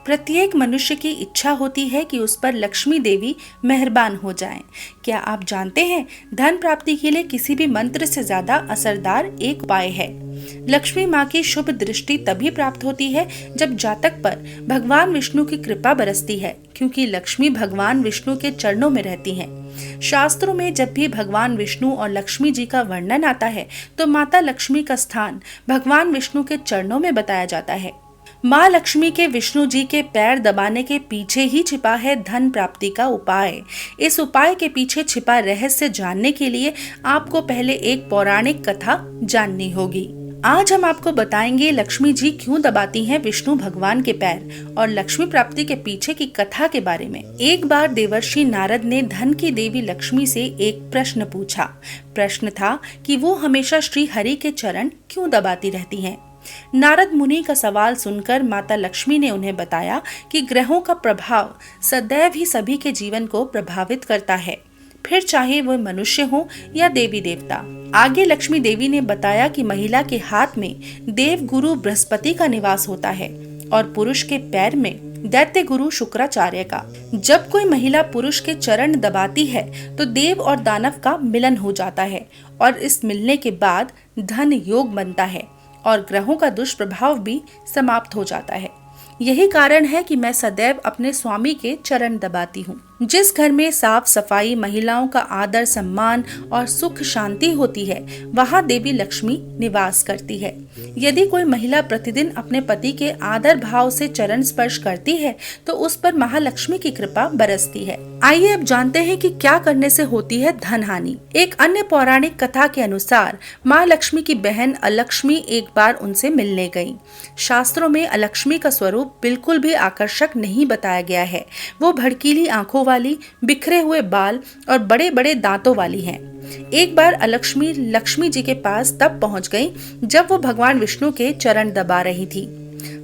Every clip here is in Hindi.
प्रत्येक मनुष्य की इच्छा होती है कि उस पर लक्ष्मी देवी मेहरबान हो जाएं। क्या आप जानते हैं, धन प्राप्ति के लिए किसी भी मंत्र से ज्यादा असरदार एक उपाय है। लक्ष्मी माँ की शुभ दृष्टि तभी प्राप्त होती है जब जातक पर भगवान विष्णु की कृपा बरसती है, क्योंकि लक्ष्मी भगवान विष्णु के चरणों में रहती हैं। शास्त्रों में जब भी भगवान विष्णु और लक्ष्मी जी का वर्णन आता है तो माता लक्ष्मी का स्थान भगवान विष्णु के चरणों में बताया जाता है। माँ लक्ष्मी के विष्णु जी के पैर दबाने के पीछे ही छिपा है धन प्राप्ति का उपाय। इस उपाय के पीछे छिपा रहस्य जानने के लिए आपको पहले एक पौराणिक कथा जाननी होगी। आज हम आपको बताएंगे लक्ष्मी जी क्यों दबाती हैं विष्णु भगवान के पैर और लक्ष्मी प्राप्ति के पीछे की कथा के बारे में। एक बार देवर्षि नारद ने धन की देवी लक्ष्मी से एक प्रश्न पूछा। प्रश्न था कि वो हमेशा श्री हरि के चरण क्यों दबाती रहती हैं। नारद मुनि का सवाल सुनकर माता लक्ष्मी ने उन्हें बताया कि ग्रहों का प्रभाव सदैव ही सभी के जीवन को प्रभावित करता है, फिर चाहे वह मनुष्य हो या देवी देवता। आगे लक्ष्मी देवी ने बताया कि महिला के हाथ में देव गुरु बृहस्पति का निवास होता है और पुरुष के पैर में दैत्य गुरु शुक्राचार्य का। जब कोई महिला पुरुष के चरण दबाती है तो देव और दानव का मिलन हो जाता है और इस मिलने के बाद धन योग बनता है और ग्रहों का दुष्प्रभाव भी समाप्त हो जाता है। यही कारण है कि मैं सदैव अपने स्वामी के चरण दबाती हूँ। जिस घर में साफ सफाई, महिलाओं का आदर सम्मान और सुख शांति होती है, वहाँ देवी लक्ष्मी निवास करती है। यदि कोई महिला प्रतिदिन अपने पति के आदर भाव से चरण स्पर्श करती है तो उस पर महालक्ष्मी की कृपा बरसती है। आइए अब जानते हैं कि क्या करने से होती है धन हानि। एक अन्य पौराणिक कथा के अनुसार माँ लक्ष्मी की बहन अलक्ष्मी एक बार उनसे मिलने गई। शास्त्रों में अलक्ष्मी का स्वरूप बिल्कुल भी आकर्षक नहीं बताया गया है। वो भड़कीली आंखों वाली, बिखरे हुए बाल और बड़े बड़े दांतों वाली हैं। एक बार अलक्ष्मी लक्ष्मी जी के पास तब पहुंच गई जब वो भगवान विष्णु के चरण दबा रही थी।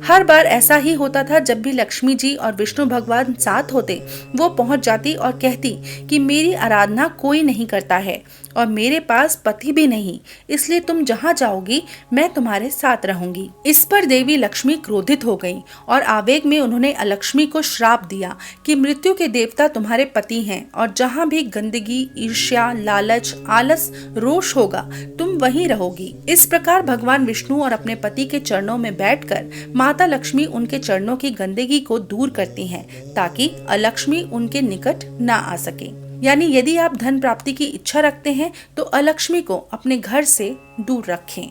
हर बार ऐसा ही होता था। जब भी लक्ष्मी जी और विष्णु भगवान साथ होते, वो पहुंच जाती और कहती कि मेरी आराधना कोई नहीं करता है और मेरे पास पति भी नहीं, इसलिए तुम जहाँ जाओगी मैं तुम्हारे साथ रहूंगी। इस पर देवी लक्ष्मी क्रोधित हो गई और आवेग में उन्होंने अलक्ष्मी को श्राप दिया कि मृत्यु के देवता तुम्हारे पति हैं और जहाँ भी गंदगी, ईर्ष्या, लालच, आलस, रोष होगा तुम वहीं रहोगी। इस प्रकार भगवान विष्णु और अपने पति के चरणों में बैठकर माता लक्ष्मी उनके चरणों की गंदगी को दूर करती हैं ताकि अलक्ष्मी उनके निकट न आ सके। यानी यदि आप धन प्राप्ति की इच्छा रखते हैं तो अलक्ष्मी को अपने घर से दूर रखें।